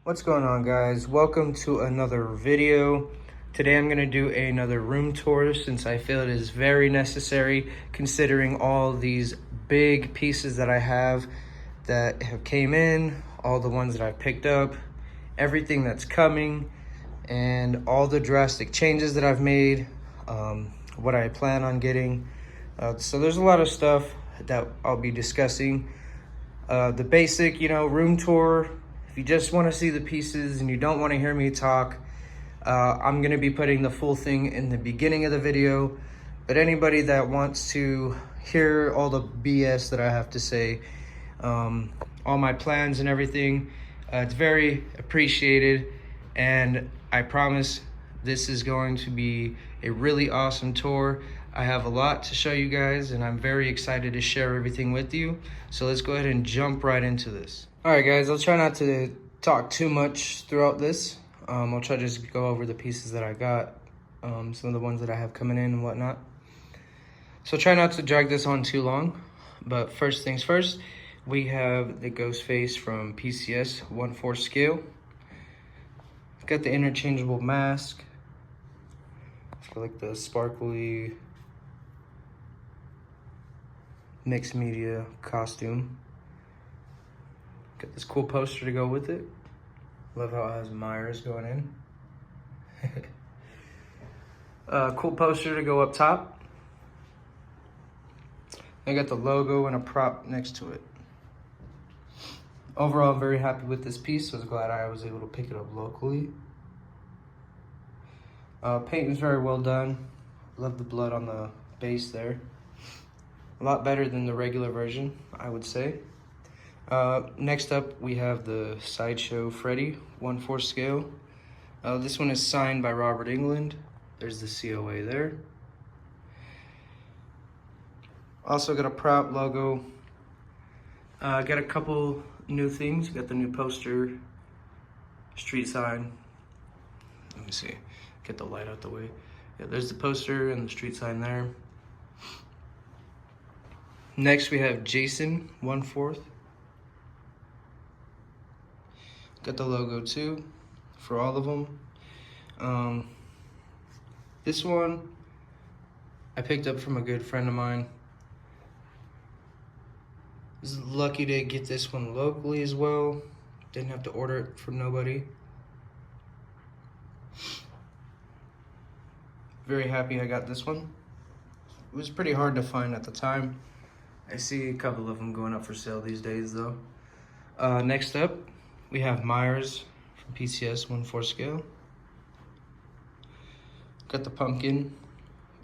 What's going on, guys? Welcome to another video. Today I'm going to do another room tour since I feel it is very necessary considering all these big pieces that I have that have came in, all the ones that I've picked up, everything that's coming, and all the drastic changes that I've made, what I plan on getting. So there's a lot of stuff that I'll be discussing. The basic, room tour. If you just want to see the pieces and you don't want to hear me talk, I'm going to be putting the full thing in the beginning of the video. But anybody that wants to hear all the BS that I have to say, all my plans and everything, it's very appreciated. And I promise this is going to be a really awesome tour. I have a lot to show you guys and I'm very excited to share everything with you. So let's go ahead and jump right into this. All right, guys, I'll try not to talk too much throughout this. I'll try to just go over the pieces that I got, some of the ones that I have coming in and whatnot. So try not to drag this on too long, but first things first, we have the ghost face from PCS 1/4 scale. Got the interchangeable mask. I like the sparkly mixed media costume. Got this cool poster to go with it. Love how it has Myers going in. Cool poster to go up top. I got the logo and a prop next to it. Overall, I'm very happy with this piece. I was glad I was able to pick it up locally. Paint is very well done. Love the blood on the base there. A lot better than the regular version, I would say. Next up, we have the Sideshow Freddy 1/4 scale. This one is signed by Robert England. There's the COA there. Also got a prop logo. Got a couple new things. Got the new poster, street sign. Let me see, get the light out the way. Yeah, there's the poster and the street sign there. Next we have Jason 1/4. Got the logo too for all of them. This one I picked up from a good friend of mine. I was lucky to get this one locally as well. Didn't have to order it from nobody. Very happy I got this one. It was pretty hard to find at the time. I see a couple of them going up for sale these days though. Next up, we have Myers from PCS 1/4 scale. Got the pumpkin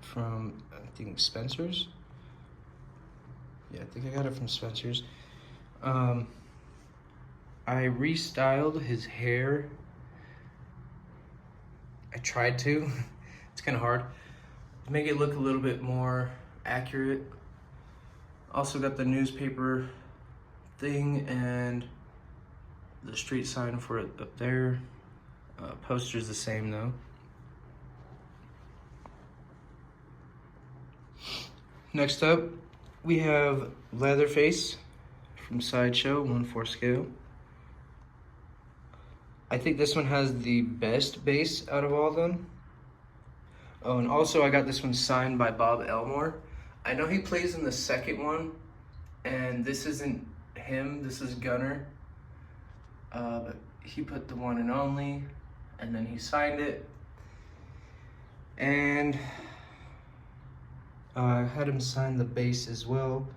from, I think, Spencer's. Yeah, I think I got it from Spencer's. I restyled his hair. I tried to. It's kind of hard. To make it look a little bit more accurate. Also got the newspaper thing and the street sign for it up there. Poster's the same though. Next up, we have Leatherface from Sideshow 1/4 scale. I think this one has the best base out of all of them. Oh, and also I got this one signed by Bob Elmore. I know he plays in the second one, and this isn't him, this is Gunner. But he put the one and only, and then he signed it. And I had him sign the base as well.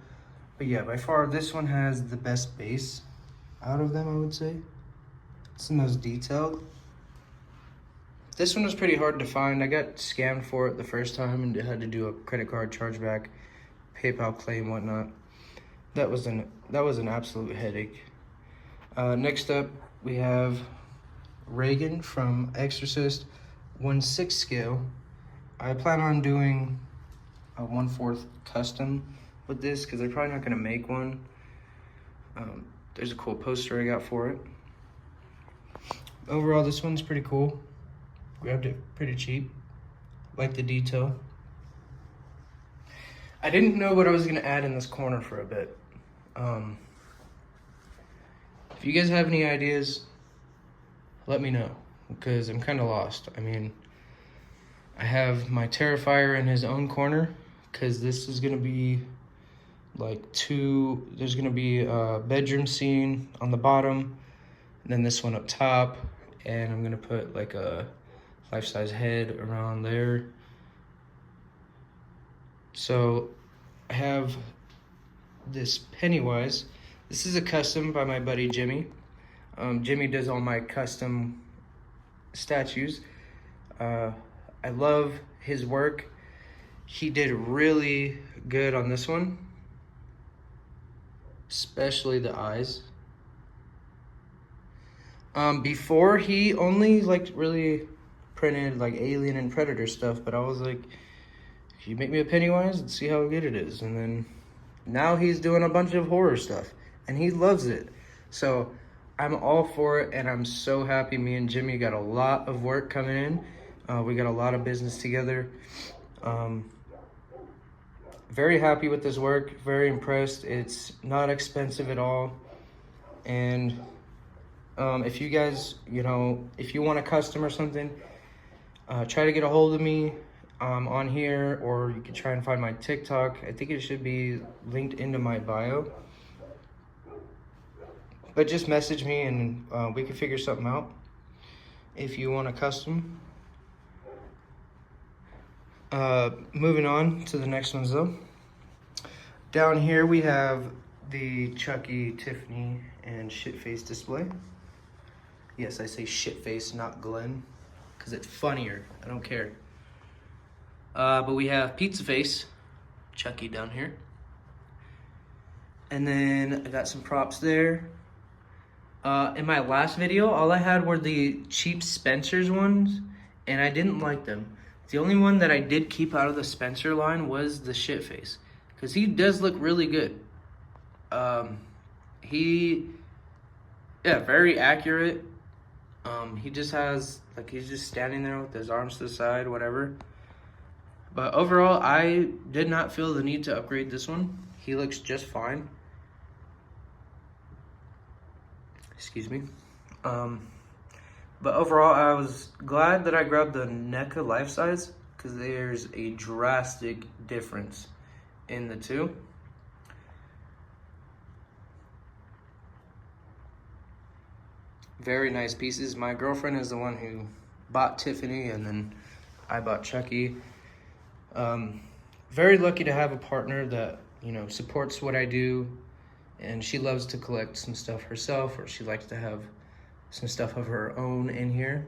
But yeah, by far this one has the best base out of them, I would say. It's the most detailed. This one was pretty hard to find. I got scammed for it the first time and had to do a credit card chargeback, PayPal claim, whatnot. That was an absolute headache. Next up, we have Reagan from Exorcist 1/6 scale. I plan on doing a 1/4 custom with this because they're probably not gonna make one. There's a cool poster I got for it. Overall, this one's pretty cool. Grabbed it pretty cheap. Like the detail. I didn't know what I was gonna add in this corner for a bit. If you guys have any ideas, let me know, because I'm kind of lost. I mean, I have my Terrifier in his own corner, because this is going to be like there's going to be a bedroom scene on the bottom, and then this one up top, and I'm going to put like a life-size head around there. So I have this Pennywise. This is a custom by my buddy Jimmy. Jimmy does all my custom statues. I love his work. He did really good on this one, especially the eyes. Before, he only like really printed like Alien and Predator stuff, but I was like, can you make me a Pennywise and see how good it is? And then now he's doing a bunch of horror stuff, and he loves it. So I'm all for it, and I'm so happy me and Jimmy got a lot of work coming in. We got a lot of business together. Very happy with this work, very impressed. It's not expensive at all. And if you guys, if you want a custom or something, try to get a hold of me on here, or you can try and find my TikTok. I think it should be linked into my bio. But just message me and we can figure something out if you want a custom. Moving on to the next ones though. Down here we have the Chucky, Tiffany, and Shitface display. Yes, I say Shitface, not Glenn, because it's funnier. I don't care. But we have Pizza Face, Chucky down here. And then I got some props there. In my last video, all I had were the cheap Spencer's ones, and I didn't like them. The only one that I did keep out of the Spencer line was the Shitface, because he does look really good. Very accurate. He just has, like, he's just standing there with his arms to the side, whatever. But overall, I did not feel the need to upgrade this one. He looks just fine. Excuse me. But overall, I was glad that I grabbed the NECA life size, because there's a drastic difference in the two. Very nice pieces. My girlfriend is the one who bought Tiffany, and then I bought Chucky. Very lucky to have a partner that, supports what I do, and she loves to collect some stuff herself, or she likes to have some stuff of her own in here.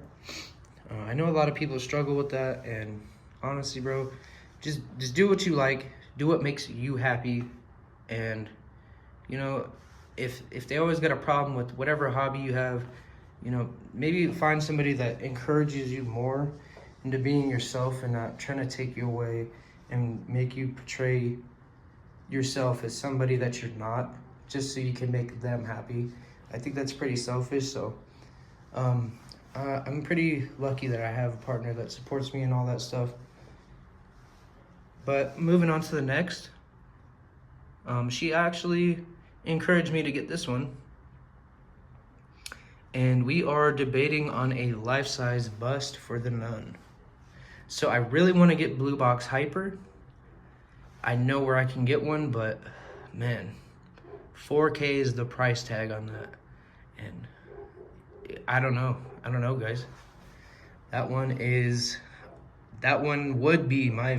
I know a lot of people struggle with that, and honestly, bro, just do what you like, do what makes you happy, and if they always got a problem with whatever hobby you have, maybe find somebody that encourages you more into being yourself and not trying to take you away and make you portray yourself as somebody that you're not, just so you can make them happy. I think that's pretty selfish. So I'm pretty lucky that I have a partner that supports me and all that stuff. But moving on to the next, she actually encouraged me to get this one, and we are debating on a life-size bust for the Nun. So I really want to get Blue Box Hyper. I know where I can get one, but man, 4K is the price tag on that, and I don't know, guys. That one would be my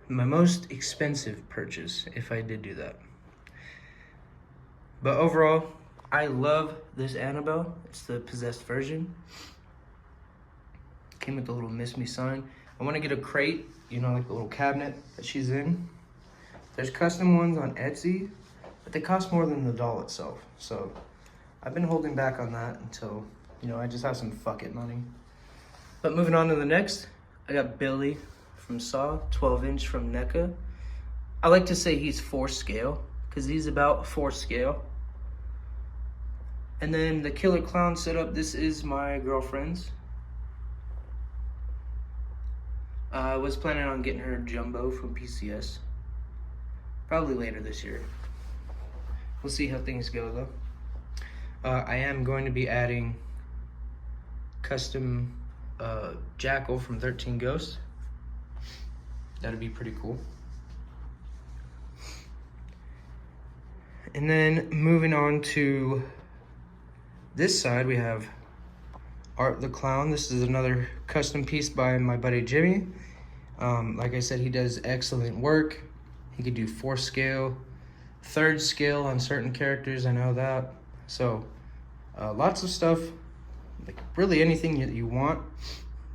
my most expensive purchase if I did do that. But overall, I love this Annabelle. It's the possessed version. Came with the little Miss Me sign. I want to get a crate, like the little cabinet that she's in. There's custom ones on Etsy, but they cost more than the doll itself. So I've been holding back on that until, I just have some fuck it money. But moving on to the next, I got Billy from Saw, 12-inch from NECA. I like to say he's 4 scale, because he's about 4 scale. And then the Killer Clown setup, this is my girlfriend's. I was planning on getting her Jumbo from PCS. Probably later this year. We'll see how things go though. I am going to be adding custom Jackal from 13 Ghosts. That'd be pretty cool. And then moving on to this side, we have Art the Clown. This is another custom piece by my buddy Jimmy. Like I said, he does excellent work. He could do 4th scale, 3rd scale on certain characters, I know that. So lots of stuff, like really anything that you want.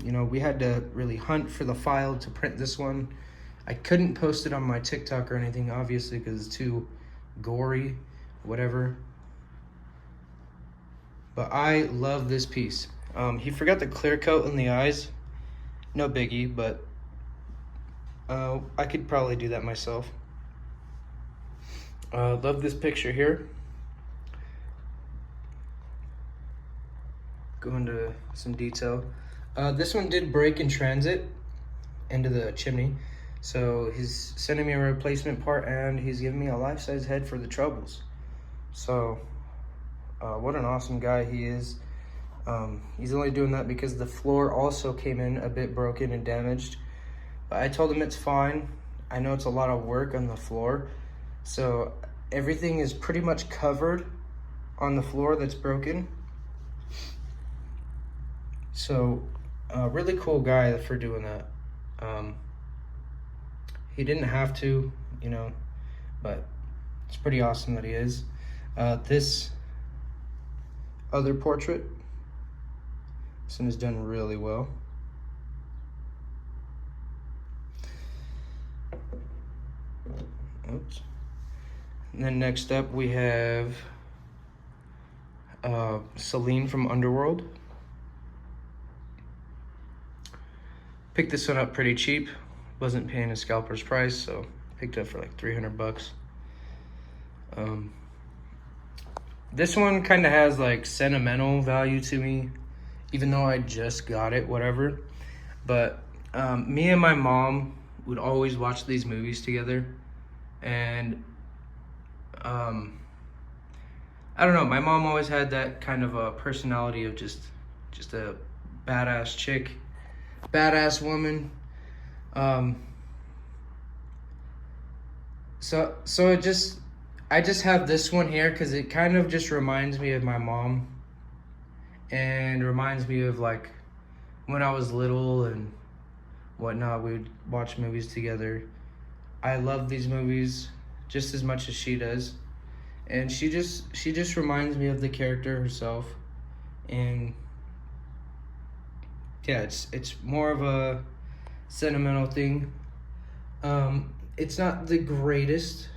You know, we had to really hunt for the file to print this one. I couldn't post it on my TikTok or anything, obviously, because it's too gory, whatever. But I love this piece. He forgot the clear coat in the eyes. No biggie, but I could probably do that myself. Love this picture here. Go into some detail. This one did break in transit into the chimney, so he's sending me a replacement part, and he's giving me a life-size head for the troubles. So what an awesome guy he is. He's only doing that because the floor also came in a bit broken and damaged, but I told him it's fine. I know it's a lot of work on the floor, so everything is pretty much covered on the floor that's broken. So really cool guy for doing that. He didn't have to, you know, but it's pretty awesome that he is. This other portrait, this one is done really well. Oops. And then next up we have Celine from Underworld. Picked this one up pretty cheap. Wasn't paying a scalper's price, so picked it up for like 300 bucks. This one kind of has like sentimental value to me, even though I just got it, whatever. But me and my mom would always watch these movies together, and I don't know, my mom always had that kind of a personality of just a badass chick, badass woman. So I just have this one here because it kind of just reminds me of my mom, and reminds me of like when I was little and whatnot. We would watch movies together. I love these movies just as much as she does, and she just reminds me of the character herself. And yeah, it's more of a sentimental thing. It's not the greatest.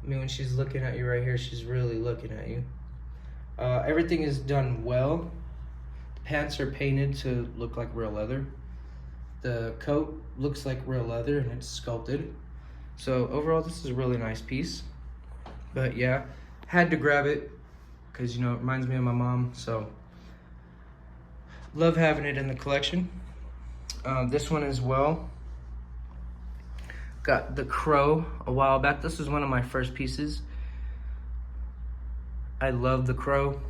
I mean, when she's looking at you right here, she's really looking at you. Everything is done well. The pants are painted to look like real leather. The coat looks like real leather, and it's sculpted. So overall, this is a really nice piece. But yeah, had to grab it because, you know, it reminds me of my mom. So love having it in the collection. This one as well. Got the Crow a while back. This was one of my first pieces. I love the Crow.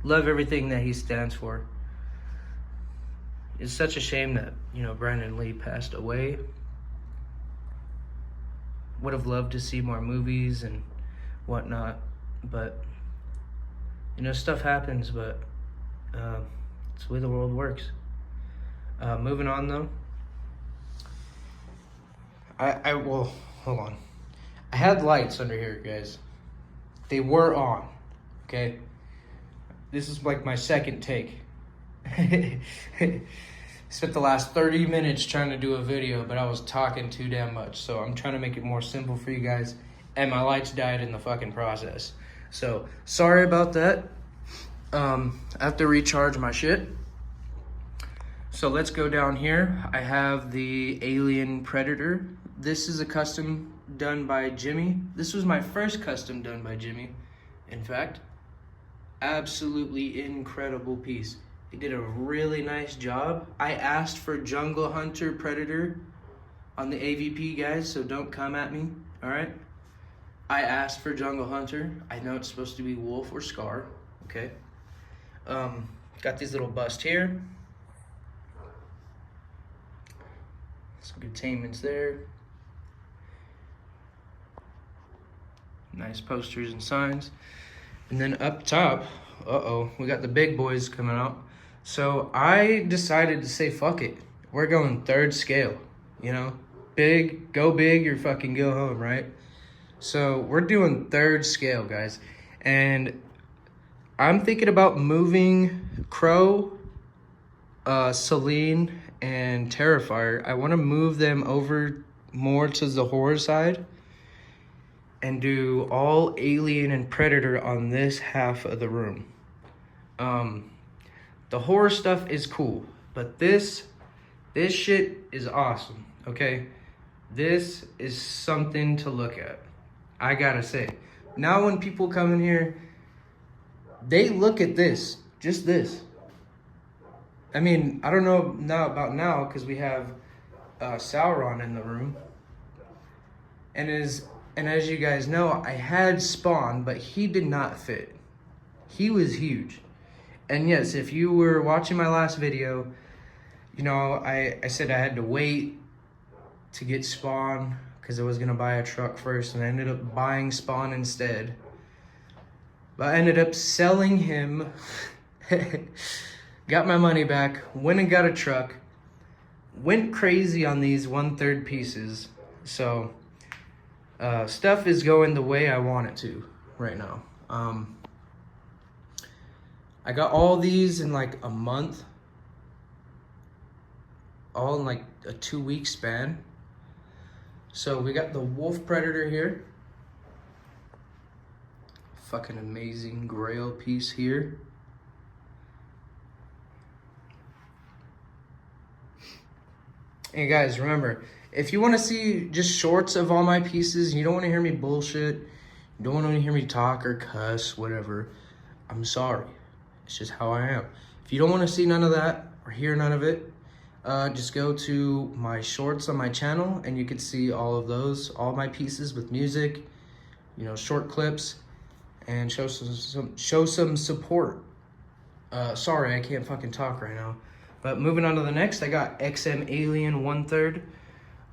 Love everything that he stands for. It's such a shame that, you know, Brandon Lee passed away. Would have loved to see more movies and whatnot, but, you know, stuff happens, but it's the way the world works. Moving on though. Well, hold on. I had lights under here, guys. They were on, okay? This is like my second take. Spent the last 30 minutes trying to do a video, but I was talking too damn much. So I'm trying to make it more simple for you guys, and my lights died in the fucking process. So sorry about that. I have to recharge my shit. So let's go down here. I have the Alien Predator. This is a custom done by Jimmy. This was my first custom done by Jimmy, in fact. Absolutely incredible piece. He did a really nice job. I asked for Jungle Hunter Predator on the AVP, guys, so don't come at me, all right? I asked for Jungle Hunter. I know it's supposed to be Wolf or Scar, okay? Got these little busts here. Some good attainments there. Nice posters and signs. And then up top, we got the big boys coming out. So I decided to say, fuck it. We're going 3rd scale, you know? Big, go big, or fucking go home, right? So we're doing 3rd scale, guys. And I'm thinking about moving Crow, Celine, and Terrifier. I want to move them over more to the horror side and do all Alien and Predator on this half of the room. The horror stuff is cool, but this shit is awesome, okay? This is something to look at, I gotta say. Now when people come in here, they look at this, just this. I mean, I don't know about now, because we have Sauron in the room. And as you guys know, I had Spawn, but he did not fit. He was huge. And yes, if you were watching my last video, you know, I said I had to wait to get Spawn because I was going to buy a truck first, and I ended up buying Spawn instead. But I ended up selling him, got my money back, went and got a truck, went crazy on these 1/3 pieces. So stuff is going the way I want it to right now. I got all these in like a month, all in like a 2-week span. So we got the Wolf Predator here. Fucking amazing grail piece here. And guys, remember, if you want to see just shorts of all my pieces, you don't want to hear me bullshit, you don't want to hear me talk or cuss, whatever, I'm sorry. It's just how I am. If you don't want to see none of that or hear none of it, just go to my shorts on my channel and you can see all of those, all my pieces with music, you know, short clips, and show some support. Sorry, I can't fucking talk right now. But moving on to the next, I got XM Alien 1/3,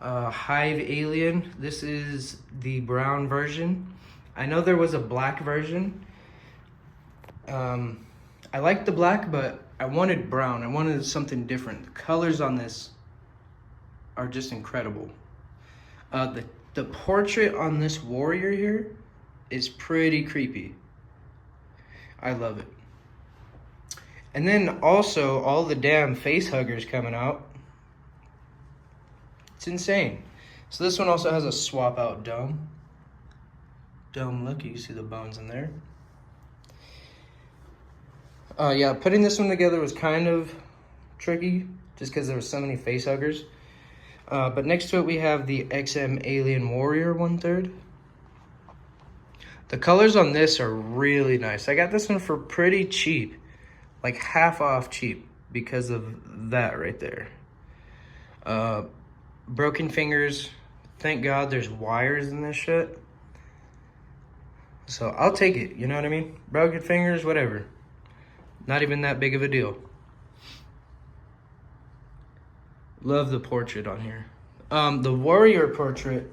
Hive Alien. This is the brown version. I know there was a black version. I like the black, but I wanted brown. I wanted something different. The colors on this are just incredible. The portrait on this warrior here is pretty creepy. I love it. And then also all the damn face huggers coming out. It's insane. So this one also has a swap out dome. Dome look, you see the bones in there. Yeah, putting this one together was kind of tricky just because there were so many face huggers. But next to it we have the XM Alien Warrior 1/3. The colors on this are really nice. I got this one for pretty cheap, like half off cheap because of that right there. Broken fingers. Thank God there's wires in this shit. So I'll take it, you know what I mean? Broken fingers, whatever. Not even that big of a deal. Love the portrait on here. The warrior portrait,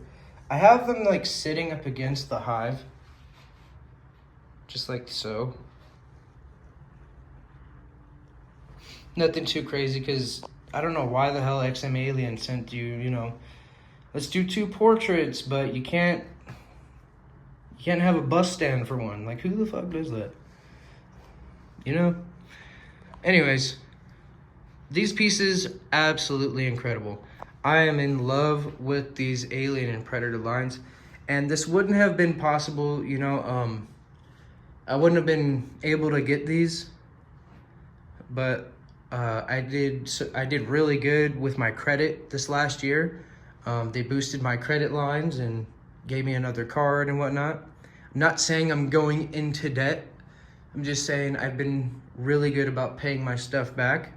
I have them like sitting up against the hive. Just like so. Nothing too crazy because I don't know why the hell XM Alien sent you, you know, let's do 2 portraits, but you can't have a bus stand for one. Like, who the fuck does that? You know? Anyways, these pieces, absolutely incredible. I am in love with these Alien and Predator lines. And this wouldn't have been possible, you know, I wouldn't have been able to get these. But I did really good with my credit this last year. They boosted my credit lines and gave me another card and whatnot. I'm not saying I'm going into debt. I'm just saying I've been really good about paying my stuff back.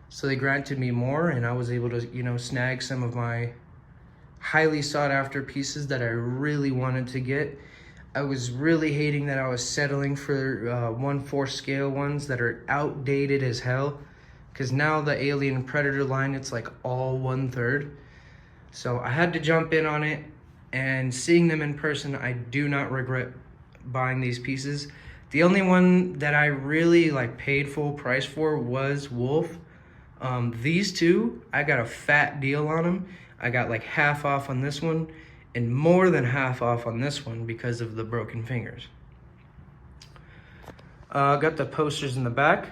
So they granted me more and I was able to, you know, snag some of my highly sought after pieces that I really wanted to get. I was really hating that I was settling for 1/4 scale ones that are outdated as hell. Because now the Alien Predator line, it's like all 1/3. So I had to jump in on it, and seeing them in person, I do not regret buying these pieces. The only one that I really like paid full price for was Wolf. These two, I got a fat deal on them. I got like half off on this one and more than half off on this one because of the broken fingers. Got the posters in the back.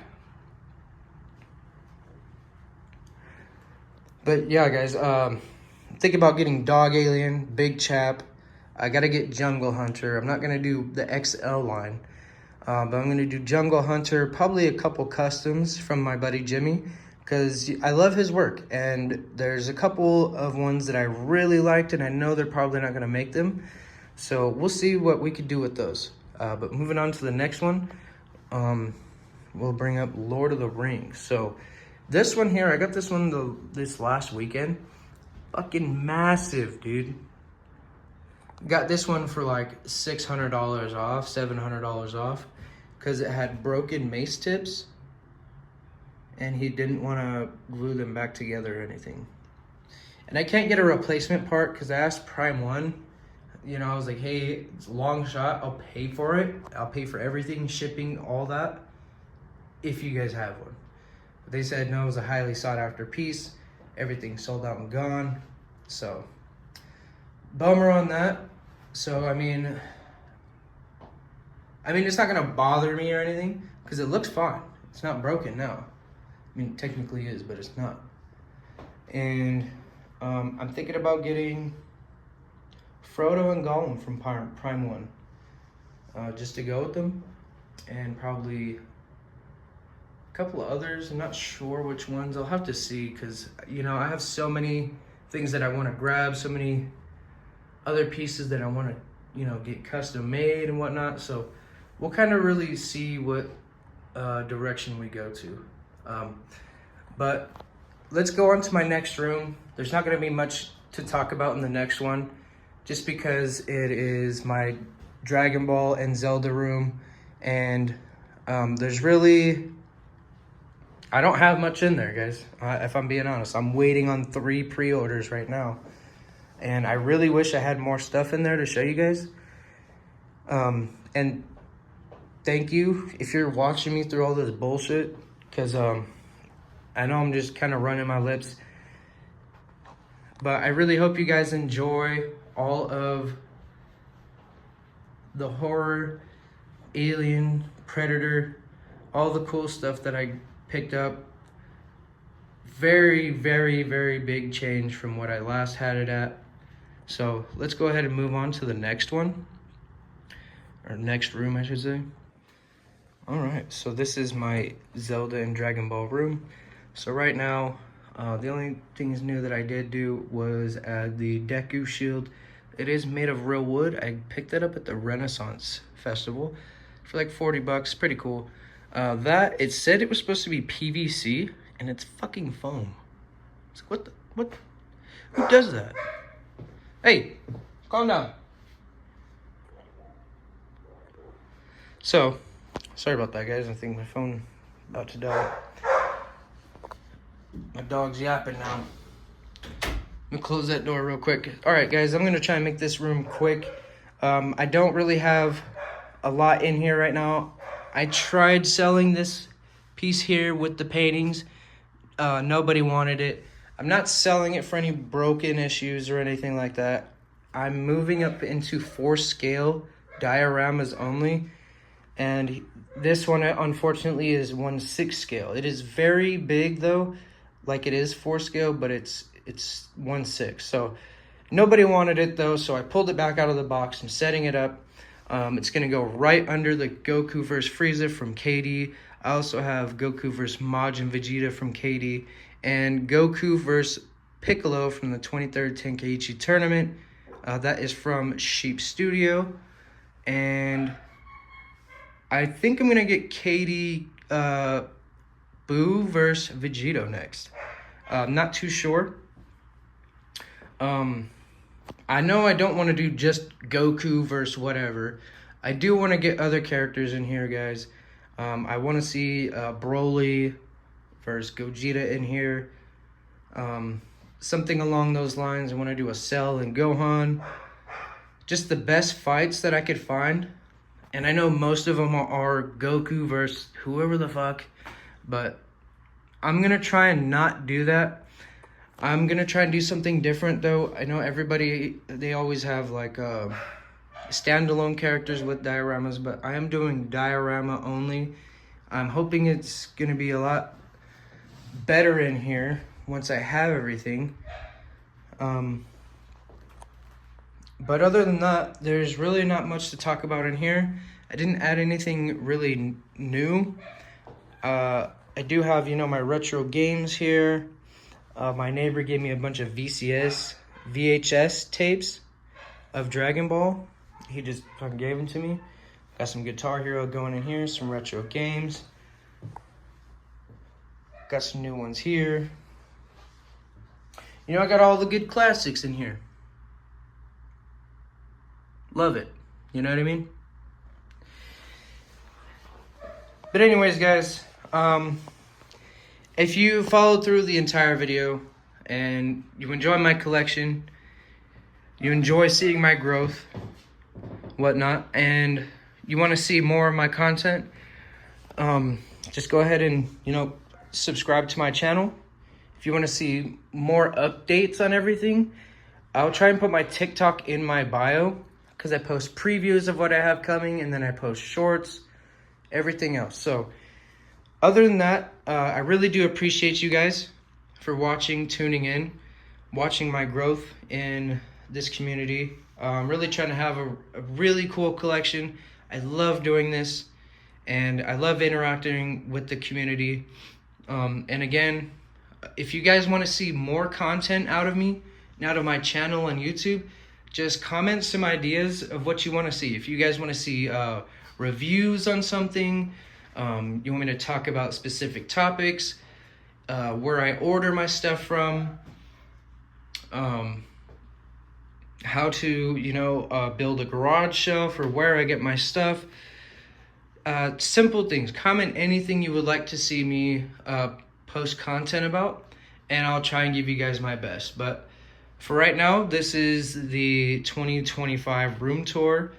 But yeah, guys, think about getting Dog Alien, Big Chap. I gotta get Jungle Hunter. I'm not gonna do the XL line, but I'm gonna do Jungle Hunter, probably a couple customs from my buddy Jimmy, because I love his work, and there's a couple of ones that I really liked, and I know they're probably not gonna make them, so we'll see what we could do with those. But moving on to the next one, we'll bring up Lord of the Rings. So this one here, I got this one this last weekend. Fucking massive, dude. Got this one for like $600 off, $700 off, because it had broken mace tips, and he didn't want to glue them back together or anything. And I can't get a replacement part because I asked Prime One. You know, I was like, hey, it's a long shot. I'll pay for it. I'll pay for everything, shipping, all that, if you guys have one. But they said no, it was a highly sought after piece. Everything sold out and gone. So, bummer on that. So, I mean, it's not gonna bother me or anything because it looks fine. It's not broken now. I mean, technically it is, but it's not. And I'm thinking about getting Frodo and Gollum from Prime One, just to go with them, and probably a couple of others. I'm not sure which ones. I'll have to see because, you know, I have so many things that I want to grab, so many other pieces that I want to, you know, get custom made and whatnot. So we'll kind of really see what direction we go to. But let's go on to my next room. There's not going to be much to talk about in the next one, just because it is my Dragon Ball and Zelda room, and there's really, I don't have much in there, guys. If I'm being honest, I'm waiting on 3 pre-orders right now, and I really wish I had more stuff in there to show you guys. And thank you if you're watching me through all this bullshit, because I know I'm just kind of running my lips, but I really hope you guys enjoy all of the horror, Alien, Predator, all the cool stuff that I picked up. Very, very, very big change from what I last had it at. So let's go ahead and move on to the next one, or next room, I should say. All right, so this is my Zelda and Dragon Ball room. So right now, the only things new that I did do was add the Deku shield. It is made of real wood. I picked it up at the Renaissance Festival for like 40 bucks, pretty cool. It said it was supposed to be PVC, and it's fucking foam. It's like, what, who does that? Hey, calm down. So, sorry about that, guys. I think my phone about to die. My dog's yapping now. Let me close that door real quick. All right, guys, I'm gonna try and make this room quick. I don't really have a lot in here right now. I tried selling this piece here with the paintings. Nobody wanted it. I'm not selling it for any broken issues or anything like that. I'm moving up into 4 scale dioramas only. And this one, unfortunately, is 1/6 scale. It is very big, though. Like, it is 4 scale, but it's 1/6. So nobody wanted it, though, so I pulled it back out of the box. I'm setting it up. It's going to go right under the Goku vs. Frieza from KD. I also have Goku vs. Majin Vegeta from KD, and Goku vs. Piccolo from the 23rd Tenkaichi tournament. That is from Sheep Studio. And I think I'm going to get KD Boo vs. Vegito next. I'm not too sure. I know I don't want to do just Goku versus whatever. I do want to get other characters in here, guys. I want to see Broly versus Gogeta in here. Something along those lines. I want to do a Cell and Gohan. Just the best fights that I could find. And I know most of them are Goku versus whoever the fuck. But I'm going to try and not do that. I'm going to try and do something different, though. I know everybody, they always have like standalone characters with dioramas, but I am doing diorama only. I'm hoping it's going to be a lot better in here once I have everything. But other than that, there's really not much to talk about in here. I didn't add anything really new. I do have, you know, my retro games here. My neighbor gave me a bunch of VHS tapes of Dragon Ball. He just fucking gave them to me. Got some Guitar Hero going in here, some retro games. Got some new ones here. You know, I got all the good classics in here. Love it. You know what I mean? But anyways, guys, if you followed through the entire video and you enjoy my collection, you enjoy seeing my growth, whatnot, and you want to see more of my content, just go ahead and, you know, subscribe to my channel. If you want to see more updates on everything, I'll try and put my TikTok in my bio, because I post previews of what I have coming, and then I post shorts, everything else. So other than that, I really do appreciate you guys for watching, tuning in, watching my growth in this community. I'm really trying to have a really cool collection. I love doing this, and I love interacting with the community. And again, if you guys want to see more content out of me, out of my channel on YouTube, just comment some ideas of what you want to see. If you guys want to see reviews on something, you want me to talk about specific topics, where I order my stuff from, how to, you know, build a garage shelf, or where I get my stuff. Simple things. Comment anything you would like to see me post content about, and I'll try and give you guys my best. But for right now, this is the 2025 room tour.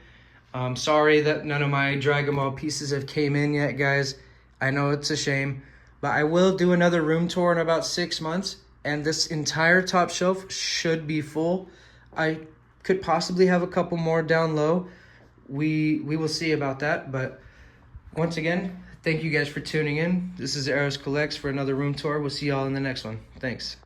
Sorry that none of my Dragon Ball pieces have came in yet, guys. I know it's a shame, but I will do another room tour in about 6 months, and this entire top shelf should be full. I could possibly have a couple more down low. We will see about that, but once again, thank you guys for tuning in. This is Eros Collects for another room tour. We'll see y'all in the next one. Thanks.